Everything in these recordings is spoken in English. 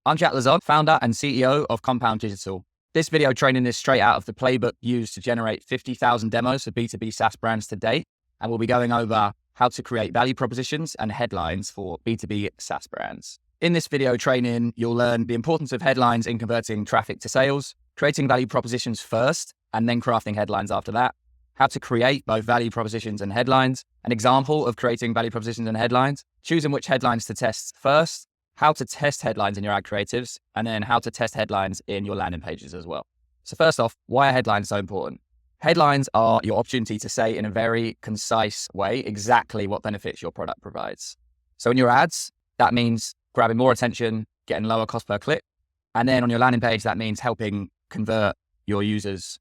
I'm Jack Lazard, founder and CEO of Compound Digital. This video training is straight out of the playbook used to generate 50,000 demos for B2B SaaS brands to date, and we'll be going over how to create value propositions and headlines for B2B SaaS brands. In this video training, you'll learn the importance of headlines in converting traffic to sales, creating value propositions first, and then crafting headlines after that, how to create both value propositions and headlines, an example of creating value propositions and headlines, choosing which headlines to test first, how to test headlines in your ad creatives, and then how to test headlines in your landing pages as well. So first off, why are headlines so important? Headlines are your opportunity to say in a very concise way exactly what benefits your product provides. So in your ads, that means grabbing more attention, getting lower cost per click. And then on your landing page, that means helping convert your users.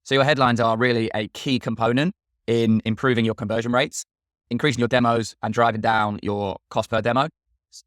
So your headlines are really a key component in improving your conversion rates, increasing your demos, and driving down your cost per demo.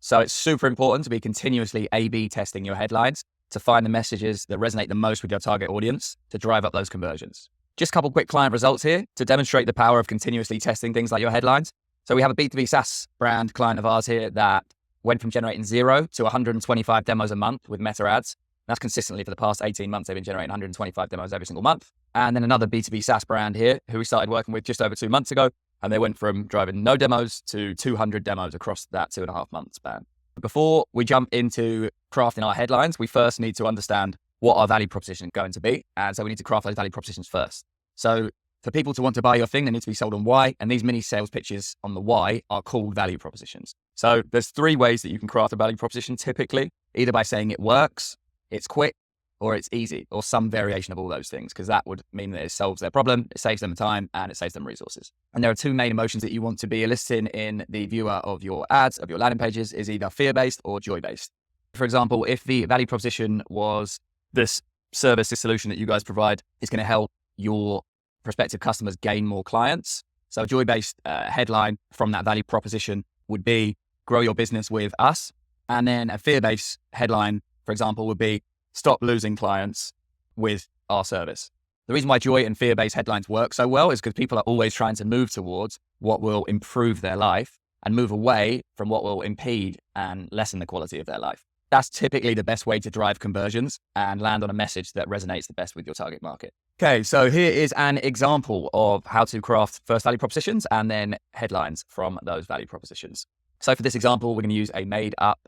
So it's super important to be continuously A/B testing your headlines to find the messages that resonate the most with your target audience to drive up those conversions. Just a couple quick client results here to demonstrate the power of continuously testing things like your headlines. So we have a B2B SaaS brand client of ours here that went from generating 0 to 125 demos a month with Meta ads. That's consistently for the past 18 months. They've been generating 125 demos every single month. And then another B2B SaaS brand here who we started working with just over 2 months ago. And they went from driving no demos to 200 demos across that 2.5 month span. Before we jump into crafting our headlines, we first need to understand what our value proposition is going to be. And so we need to craft those value propositions first. So for people to want to buy your thing, they need to be sold on why. And these mini sales pitches on the why are called value propositions. So there's 3 ways that you can craft a value proposition typically, either by saying it works, it's quick, or it's easy, or some variation of all those things, because that would mean that it solves their problem, it saves them time, and it saves them resources. And there are 2 main emotions that you want to be eliciting in the viewer of your ads, of your landing pages, is either fear-based or joy-based. For example, if the value proposition was this service, this solution that you guys provide is going to help your prospective customers gain more clients. So a joy-based headline from that value proposition would be grow your business with us. And then a fear-based headline, for example, would be stop losing clients with our service. The reason why joy and fear-based headlines work so well is because people are always trying to move towards what will improve their life and move away from what will impede and lessen the quality of their life. That's typically the best way to drive conversions and land on a message that resonates the best with your target market. Okay, so here is an example of how to craft first value propositions and then headlines from those value propositions. So for this example, we're going to use a made-up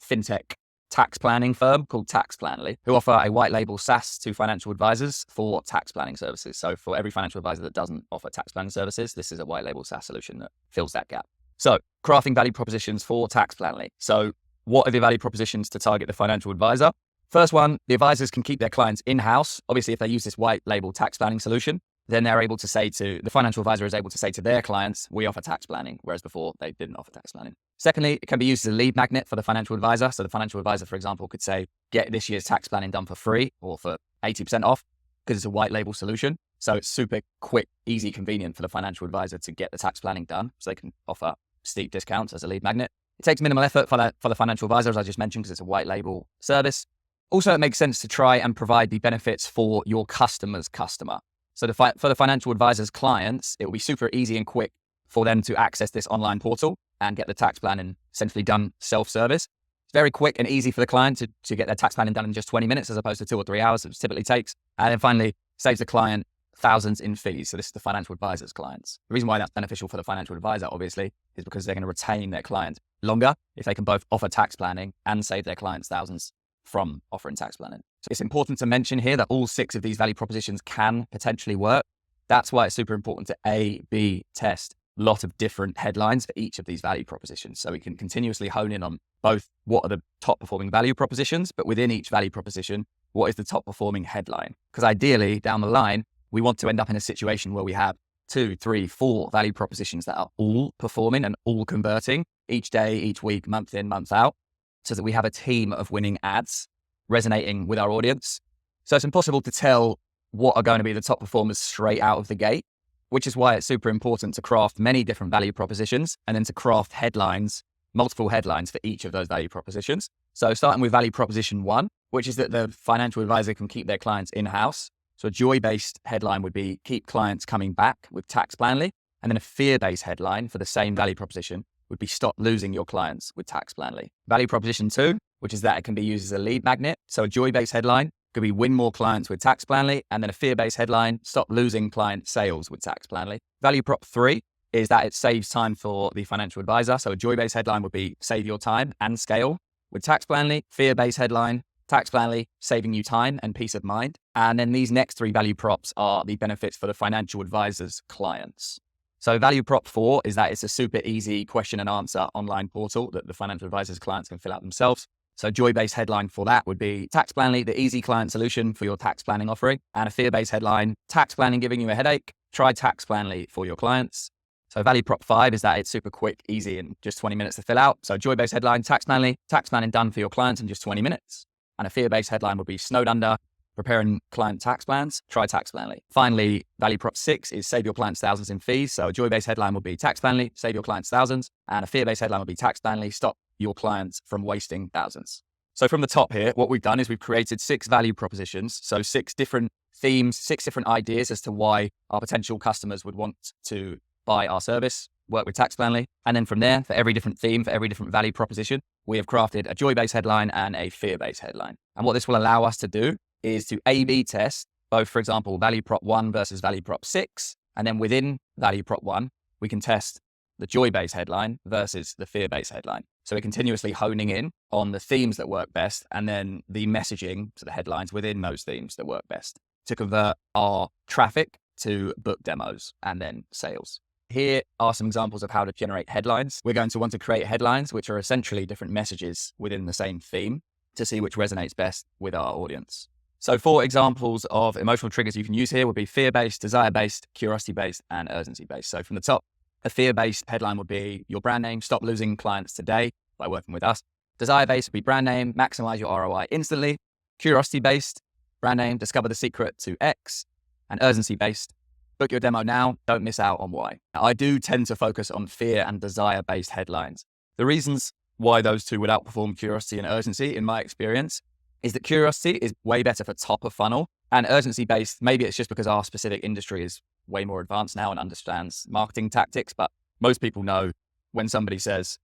fintech tax planning firm called Taxplanly, who offer a white label SaaS to financial advisors for tax planning services. So for every financial advisor that doesn't offer tax planning services, this is a white label SaaS solution that fills that gap. So crafting value propositions for Taxplanly. So what are the value propositions to target the financial advisor? First one, the advisors can keep their clients in-house. Obviously, if they use this white label tax planning solution, then they're able to say to the financial advisor is able to say to their clients, we offer tax planning, whereas before they didn't offer tax planning. Secondly, it can be used as a lead magnet for the financial advisor. So the financial advisor, for example, could say, get this year's tax planning done for free or for 80% off because it's a white label solution. So it's super quick, easy, convenient for the financial advisor to get the tax planning done. So they can offer steep discounts as a lead magnet. It takes minimal effort for the financial advisor, as I just mentioned, because it's a white label service. Also, it makes sense to try and provide the benefits for your customer's customer. So for the financial advisor's clients, it will be super easy and quick for them to access this online portal and get the tax planning essentially done self-service. It's very quick and easy for the client to get their tax planning done in just 20 minutes as opposed to 2 or 3 hours, it typically takes. And then finally, saves the client thousands in fees. So this is the financial advisor's clients. The reason why that's beneficial for the financial advisor, obviously, is because they're going to retain their client longer if they can both offer tax planning and save their clients thousands from offering tax planning. So it's important to mention here that all 6 of these value propositions can potentially work. That's why it's super important to A/B test a lot of different headlines for each of these value propositions. So we can continuously hone in on both what are the top performing value propositions, but within each value proposition, what is the top performing headline? Because ideally down the line, we want to end up in a situation where we have 2, 3, 4 value propositions that are all performing and all converting each day, each week, month in, month out, so that we have a team of winning ads resonating with our audience. So it's impossible to tell what are going to be the top performers straight out of the gate, which is why it's super important to craft many different value propositions and then to craft headlines, multiple headlines for each of those value propositions. So starting with value proposition 1, which is that the financial advisor can keep their clients in-house. So a joy-based headline would be keep clients coming back with Taxplanly. And then a fear-based headline for the same value proposition would be stop losing your clients with Taxplanly. Value proposition 2 which is that it can be used as a lead magnet. So a joy-based headline could be win more clients with Tax Planly, and then a fear-based headline, stop losing client sales with Tax Planly. Value prop 3 is that it saves time for the financial advisor. So a joy-based headline would be save your time and scale with Tax Planly. Fear-based headline, Tax Planly, saving you time and peace of mind. And then these next 3 value props are the benefits for the financial advisor's clients. So value prop 4 is that it's a super easy question and answer online portal that the financial advisor's clients can fill out themselves. So joy-based headline for that would be Tax Planly, the easy client solution for your tax planning offering. And a fear-based headline, Tax Planning giving you a headache, try Tax Planly for your clients. So value prop 5 is that it's super quick, easy, and just 20 minutes to fill out. So joy-based headline, Tax Planly, tax planning done for your clients in just 20 minutes. And a fear-based headline would be snowed under, preparing client tax plans, try Tax Planly. Finally, value prop 6 is save your clients thousands in fees. So a joy-based headline would be Tax Planly, save your clients thousands. And a fear-based headline would be Tax Planly, stop your clients from wasting thousands. So from the top here, what we've done is we've created 6 value propositions. So 6 different themes, 6 different ideas as to why our potential customers would want to buy our service, work with Tax Planly. And then from there, for every different theme, for every different value proposition, we have crafted a joy-based headline and a fear-based headline. And what this will allow us to do is to A/B test both, for example, value prop 1 versus value prop 6. And then within value prop 1, we can test the joy-based headline versus the fear-based headline. So we're continuously honing in on the themes that work best and then the messaging to the headlines within those themes that work best to convert our traffic to book demos and then sales. Here are some examples of how to generate headlines. We're going to want to create headlines, which are essentially different messages within the same theme to see which resonates best with our audience. So 4 examples of emotional triggers you can use here would be fear-based, desire-based, curiosity-based, and urgency-based. So from the top, a fear-based headline would be your brand name, stop losing clients today by working with us. Desire-based would be brand name, maximize your ROI instantly. Curiosity-based, brand name, discover the secret to X. And urgency-based, book your demo now, don't miss out on Y. Now, I do tend to focus on fear and desire-based headlines. The reasons why those 2 would outperform curiosity and urgency, in my experience, is that curiosity is way better for top of funnel, and urgency-based, maybe it's just because our specific industry is way more advanced now and understands marketing tactics, but most people know when somebody says,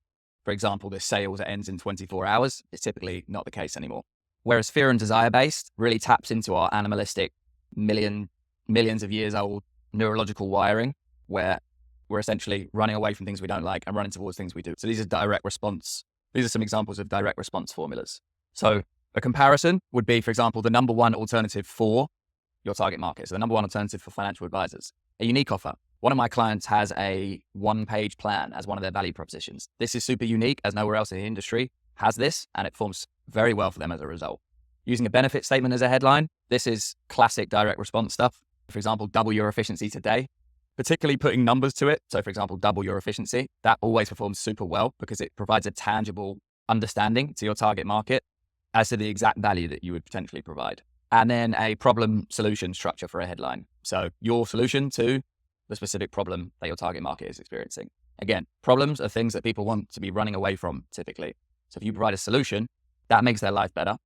for example, this sales that ends in 24 hours, it's typically not the case anymore. Whereas fear and desire-based really taps into our animalistic, millions of years old neurological wiring, where we're essentially running away from things we don't like and running towards things we do. So these are direct response. These are some examples of direct response formulas. So a comparison would be, for example, the number 1 alternative for your target market. So the number 1 alternative for financial advisors, a unique offer. One of my clients has a 1-page plan as one of their value propositions. This is super unique as nowhere else in the industry has this, and it performs very well for them as a result. Using a benefit statement as a headline, this is classic direct response stuff. For example, double your efficiency today, particularly putting numbers to it. So for example, double your efficiency, that always performs super well because it provides a tangible understanding to your target market as to the exact value that you would potentially provide. And then a problem solution structure for a headline. So your solution to the specific problem that your target market is experiencing. Again, problems are things that people want to be running away from typically. So if you provide a solution, that makes their life better.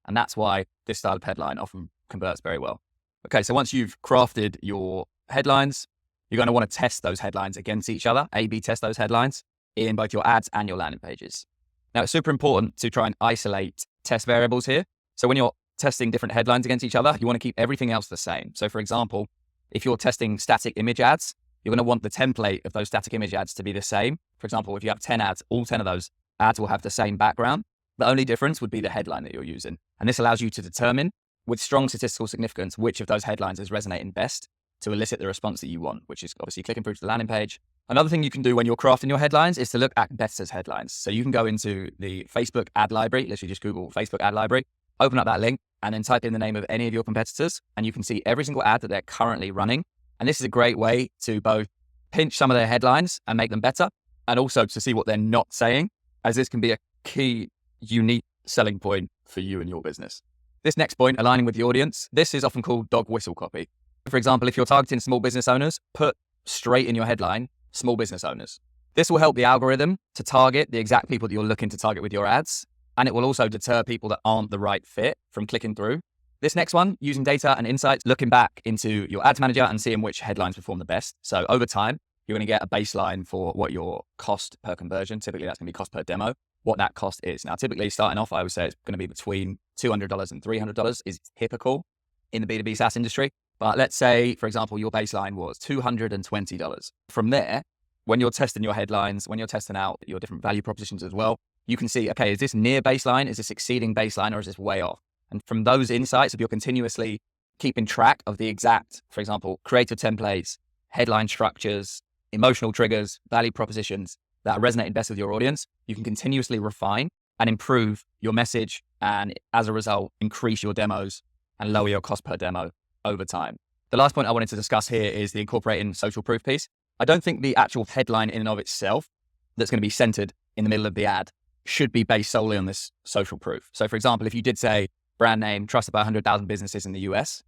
And that's why this style of headline often converts very well. Okay, so once you've crafted your headlines, you're going to want to test those headlines against each other, A/B test those headlines in both your ads and your landing pages. Now, it's super important to try and isolate test variables here. So when you're testing different headlines against each other, you want to keep everything else the same. So for example, if you're testing static image ads, you're going to want the template of those static image ads to be the same. For example, if you have 10 ads, all 10 of those ads will have the same background. The only difference would be the headline that you're using. And this allows you to determine with strong statistical significance which of those headlines is resonating best to elicit the response that you want, which is obviously clicking through to the landing page. Another thing you can do when you're crafting your headlines is to look at competitors' headlines. So you can go into the Facebook ad library, literally just Google Facebook ad library, open up that link, and then type in the name of any of your competitors, and you can see every single ad that they're currently running. And this is a great way to both pinch some of their headlines and make them better, and also to see what they're not saying, as this can be a key, unique selling point for you and your business. This next point, aligning with the audience, this is often called dog whistle copy. For example, if you're targeting small business owners, put straight in your headline, small business owners. This will help the algorithm to target the exact people that you're looking to target with your ads. And it will also deter people that aren't the right fit from clicking through. This next one, using data and insights, looking back into your ads manager and seeing which headlines perform the best. So over time, you're going to get a baseline for what your cost per conversion, typically that's going to be cost per demo, what that cost is. Now, typically starting off, I would say it's going to be between $200 and $300 is typical in the B2B SaaS industry. But let's say, for example, your baseline was $220. From there, when you're testing your headlines, when you're testing out your different value propositions as well, you can see, okay, is this near baseline? Is this exceeding baseline, or is this way off? And from those insights, if you're continuously keeping track of the exact, for example, creative templates, headline structures, emotional triggers, value propositions that are resonating best with your audience, you can continuously refine and improve your message, and as a result, increase your demos and lower your cost per demo over time. The last point I wanted to discuss here is the incorporating social proof piece. I don't think the actual headline in and of itself that's going to be centered in the middle of the ad should be based solely on this social proof. So for example, if you did say brand name trusted by 100,000 businesses in the US,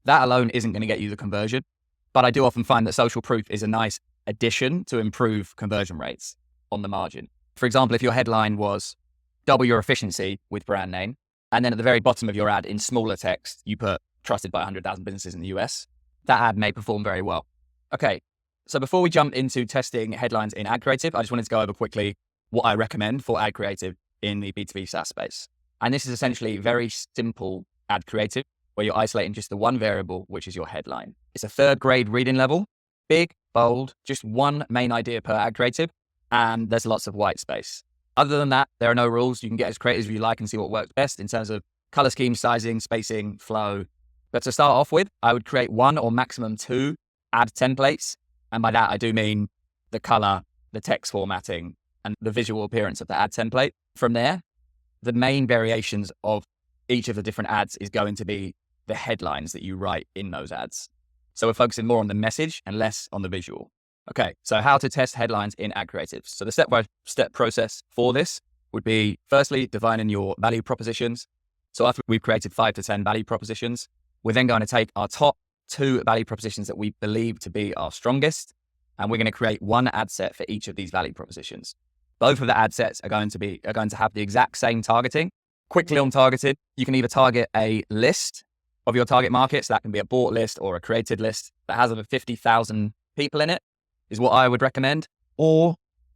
that alone isn't going to get you the conversion. But I do often find that social proof is a nice addition to improve conversion rates on the margin. For example, if your headline was double your efficiency with brand name, and then at the very bottom of your ad in smaller text, you put trusted by 100,000 businesses in the US, that ad may perform very well. Okay, so before we jump into testing headlines in ad creative, I just wanted to go over quickly what I recommend for ad creative in the B2B SaaS space. And this is essentially very simple ad creative where you're isolating just the one variable, which is your headline. It's a third grade reading level, big, bold, just one main idea per ad creative, and there's lots of white space. Other than that, there are no rules. You can get as creative as you like and see what works best in terms of color scheme, sizing, spacing, flow. But to start off with, I would create one or maximum two ad templates. And by that, I do mean the color, the text formatting, and the visual appearance of the ad template. From there, the main variations of each of the different ads is going to be the headlines that you write in those ads. So we're focusing more on the message and less on the visual. Okay, so how to test headlines in ad creatives. So the step-by-step process for this would be firstly defining your value propositions. So after we've created 5 to 10 value propositions, we're then going to take our top 2 value propositions that we believe to be our strongest, and we're going to create one ad set for each of these value propositions. Both of the ad sets are going to have the exact same targeting. Quickly on targeting, you can either target a list of your target markets. That can be a bought list or a created list that has over 50,000 people in it, is what I would recommend. Or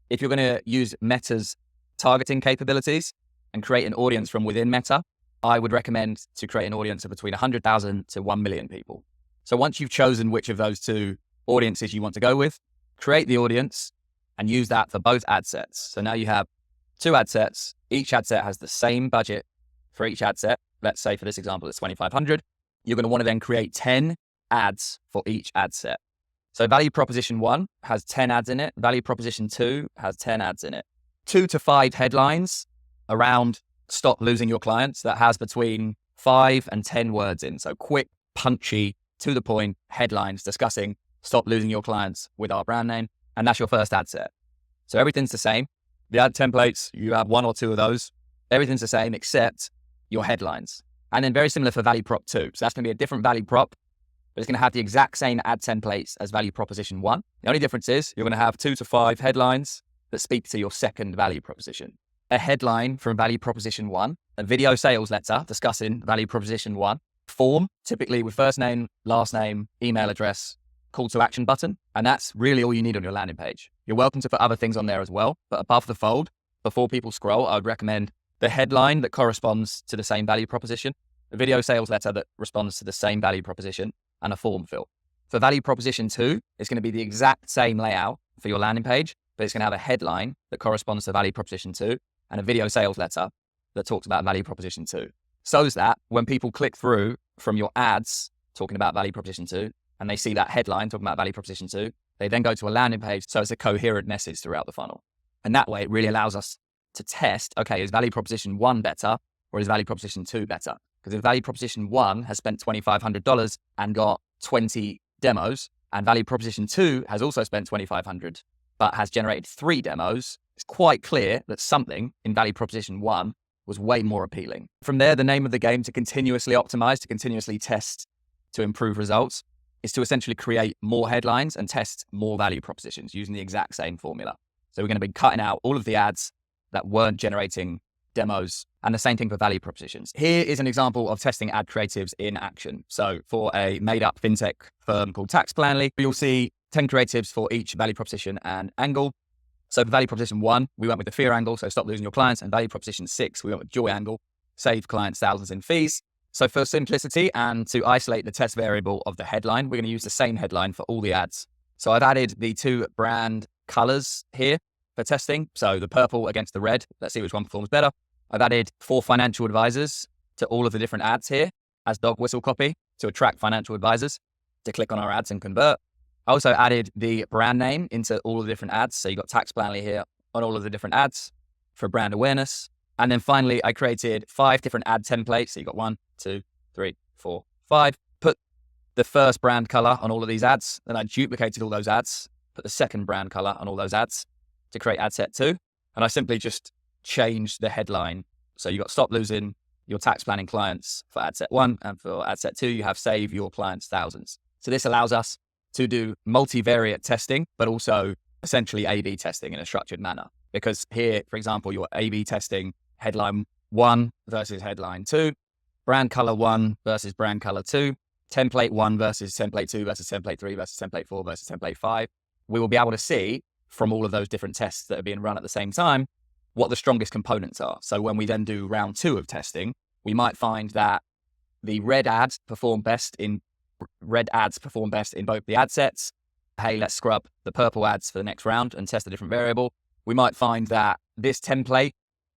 if you're going to use Meta's targeting capabilities and create an audience from within Meta, I would recommend to create an audience of between 100,000 to 1 million people. So once you've chosen which of those 2 audiences you want to go with, create the audience and use that for both ad sets. So now you have 2 ad sets. Each ad set has the same budget for each ad set. Let's say for this example, it's 2,500. You're going to want to then create 10 ads for each ad set. So value proposition 1 has 10 ads in it. Value proposition 2 has 10 ads in it. 2 to 5 headlines around stop losing your clients that has between 5 and 10 words in. So quick, punchy, to the point headlines discussing stop losing your clients with our brand name. And that's your first ad set. So everything's the same. The ad templates, you have 1 or 2 of those. Everything's the same except your headlines. And then very similar for value prop 2. So that's going to be a different value prop, but it's going to have the exact same ad templates as value proposition 1. The only difference is you're going to have 2 to 5 headlines that speak to your second value proposition. A headline from value proposition 1, a video sales letter discussing value proposition 1, form, typically with first name, last name, email address, call to action button. And that's really all you need on your landing page. You're welcome to put other things on there as well, but above the fold, before people scroll, I would recommend the headline that corresponds to the same value proposition, a video sales letter that responds to the same value proposition, and a form fill. For value proposition 2, it's going to be the exact same layout for your landing page, but it's going to have a headline that corresponds to value proposition 2 and a video sales letter that talks about value proposition 2. So that when people click through from your ads talking about value proposition 2 and they see that headline talking about value proposition 2, they then go to a landing page. So it's a coherent message throughout the funnel. And that way it really allows us to test, okay, is value proposition 1 better or is value proposition 2 better? Because if value proposition 1 has spent $2,500 and got 20 demos, and value proposition 2 has also spent $2,500 but has generated 3 demos, it's quite clear that something in value proposition 1 was way more appealing. From there, the name of the game to continuously optimize, to continuously test, to improve results, is to essentially create more headlines and test more value propositions using the exact same formula. So we're going to be cutting out all of the ads that weren't generating demos, and the same thing for value propositions. Here is an example of testing ad creatives in action. So for a made-up fintech firm called Tax Planly, you'll see 10 creatives for each value proposition and angle. So for value proposition 1, we went with the fear angle, so stop losing your clients. And value proposition 6, we went with joy angle, save clients thousands in fees. So for simplicity and to isolate the test variable of the headline, we're going to use the same headline for all the ads. So I've added the 2 brand colors here for testing. So the purple against the red. Let's see which one performs better. I've added 4 financial advisors to all of the different ads here as dog whistle copy to attract financial advisors to click on our ads and convert. I also added the brand name into all of the different ads. So you've got Tax Planly here on all of the different ads for brand awareness. And then finally, I created 5 different ad templates. So you've got 1, 2, 3, 4, 5. Put the first brand color on all of these ads. Then I duplicated all those ads, put the second brand color on all those ads to create ad set 2. And I simply just changed the headline. So you got stop losing your tax planning clients for ad set 1. And for ad set 2, you have save your clients thousands. So this allows us to do multivariate testing, but also essentially A/B testing in a structured manner. Because here, for example, you're A/B testing headline 1 versus headline 2, brand color 1 versus brand color 2, template 1 versus template 2 versus template 3 versus template 4 versus template 5. We will be able to see from all of those different tests that are being run at the same time what the strongest components are. So when we then do round 2 of testing, we might find that the red ads perform best in both the ad sets. Hey, let's scrub the purple ads for the next round and test a different variable. We might find that this template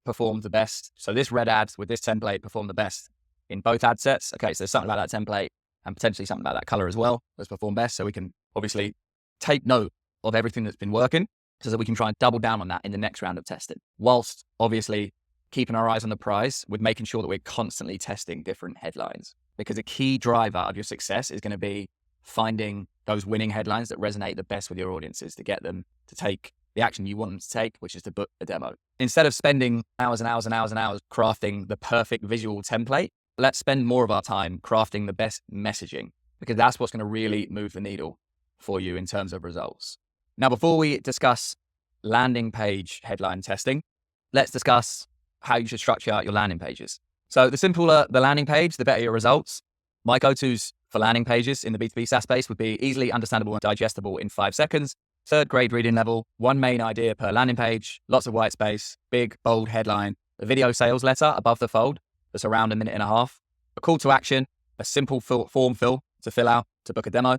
performed the best. So this red ad with this template performed the best in both ad sets. Okay, so there's something about that template and potentially something about that color as well that's performed best. So we can obviously take note of everything that's been working so that we can try and double down on that in the next round of testing, whilst obviously keeping our eyes on the prize with making sure that we're constantly testing different headlines. Because a key driver of your success is going to be finding those winning headlines that resonate the best with your audiences to get them to take the action you want them to take, which is to book a demo. Instead of spending hours and hours and hours and hours crafting the perfect visual template, let's spend more of our time crafting the best messaging, because that's what's going to really move the needle for you in terms of results. Now, before we discuss landing page headline testing, let's discuss how you should structure your landing pages. So the simpler the landing page, the better your results. My go-tos for landing pages in the B2B SaaS space would be easily understandable and digestible in 5 seconds, 3rd grade reading level, 1 main idea per landing page, lots of white space, big, bold headline, a video sales letter above the fold that's around 1.5 minutes, a call to action, a simple form fill to fill out to book a demo,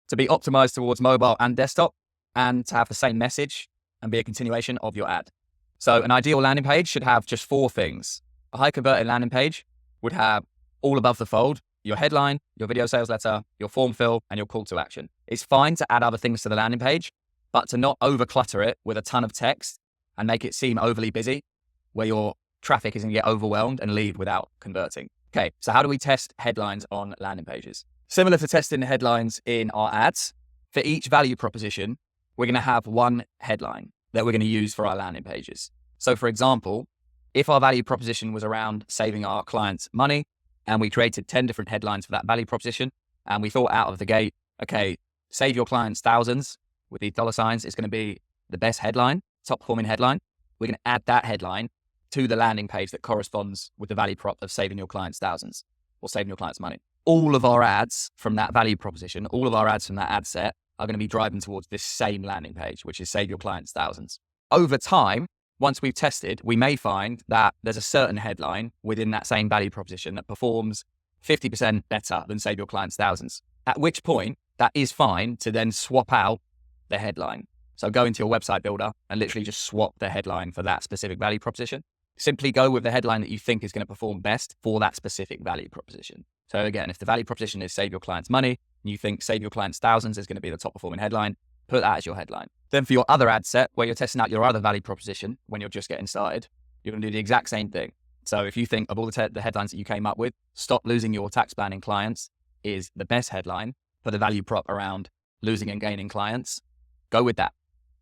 to be optimized towards mobile and desktop, and to have the same message and be a continuation of your ad. So an ideal landing page should have just 4 things. A high converted landing page would have all above the fold, your headline, your video sales letter, your form fill, and your call to action. It's fine to add other things to the landing page, but to not overclutter it with a ton of text and make it seem overly busy, where your traffic is going to get overwhelmed and leave without converting. Okay, so how do we test headlines on landing pages? Similar to testing the headlines in our ads, for each value proposition, we're going to have 1 headline that we're going to use for our landing pages. So for example, if our value proposition was around saving our clients money and we created 10 different headlines for that value proposition, and we thought out of the gate, okay, save your clients thousands with these dollar signs is going to be the best headline, top performing headline. We're going to add that headline to the landing page that corresponds with the value prop of saving your clients thousands or saving your clients money. All of our ads from that value proposition, all of our ads from that ad set are going to be driving towards this same landing page, which is save your clients thousands. Over time, once we've tested, we may find that there's a certain headline within that same value proposition that performs 50% better than save your clients thousands. At which point, that is fine to then swap out the headline. So go into your website builder and literally just swap the headline for that specific value proposition. Simply go with the headline that you think is going to perform best for that specific value proposition. So again, if the value proposition is save your clients money, and you think save your clients thousands is going to be the top performing headline, put that as your headline. Then for your other ad set, where you're testing out your other value proposition when you're just getting started, you're going to do the exact same thing. So if you think of all the headlines that you came up with, stop losing your tax planning clients is the best headline for the value prop around losing and gaining clients, go with that.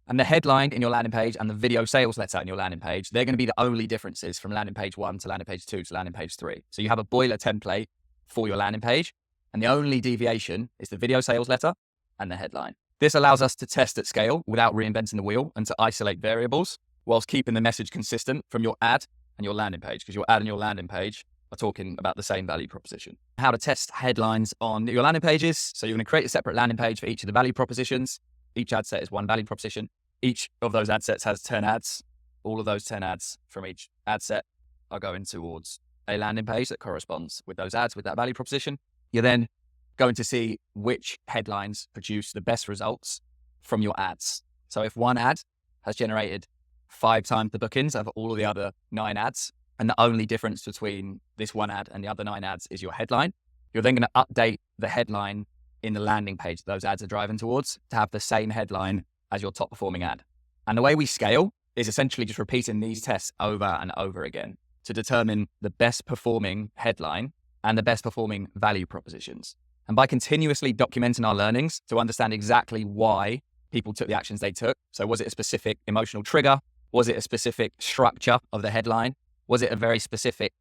And the headline in your landing page and the video sales letter in your landing page, they're going to be the only differences from landing page 1 to landing page 2 to landing page 3. So you have a boiler template for your landing page, and the only deviation is the video sales letter and the headline. This allows us to test at scale without reinventing the wheel and to isolate variables whilst keeping the message consistent from your ad and your landing page, because your ad and your landing page are talking about the same value proposition. How to test headlines on your landing pages. So you're going to create a separate landing page for each of the value propositions. Each ad set is 1 value proposition. Each of those ad sets has 10 ads. All of those 10 ads from each ad set are going towards a landing page that corresponds with those ads, with that value proposition. You're then going to see which headlines produce the best results from your ads. So if one ad has generated 5 times the bookings of all of the other 9 ads, and the only difference between this one ad and the other 9 ads is your headline, you're then going to update the headline in the landing page that those ads are driving towards to have the same headline as your top performing ad. And the way we scale is essentially just repeating these tests over and over again to determine the best performing headline and the best performing value propositions. And by continuously documenting our learnings to understand exactly why people took the actions they took. So was it a specific emotional trigger? Was it a specific structure of the headline? Was it a very specific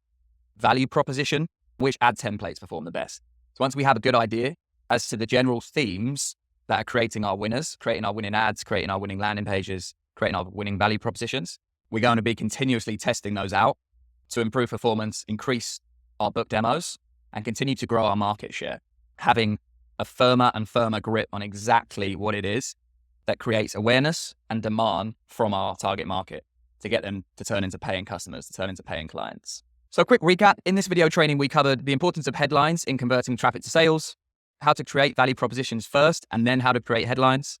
value proposition? Which ad templates perform the best? So once we have a good idea as to the general themes that are creating our winners, creating our winning ads, creating our winning landing pages, creating our winning value propositions, we're going to be continuously testing those out to improve performance, increase our book demos, and continue to grow our market share, having a firmer and firmer grip on exactly what it is that creates awareness and demand from our target market to get them to turn into paying customers, to turn into paying clients. So a quick recap. In this video training, we covered the importance of headlines in converting traffic to sales, how to create value propositions first, and then how to create headlines.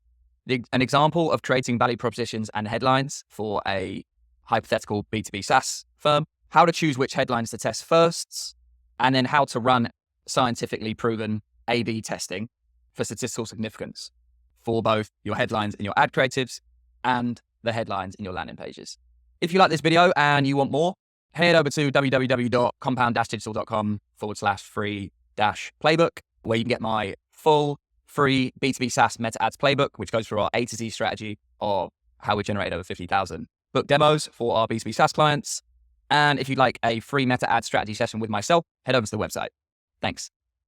An example of creating value propositions and headlines for a hypothetical B2B SaaS firm, how to choose which headlines to test first, and then how to run scientifically proven A/B testing for statistical significance for both your headlines in your ad creatives and the headlines in your landing pages. If you like this video and you want more, head over to www.compound-digital.com/free-playbook, where you can get my full free B2B SaaS meta ads playbook, which goes through our A to Z strategy of how we generate over 50,000 book demos for our B2B SaaS clients. And if you'd like a free meta ad strategy session with myself, head over to the website. Thanks.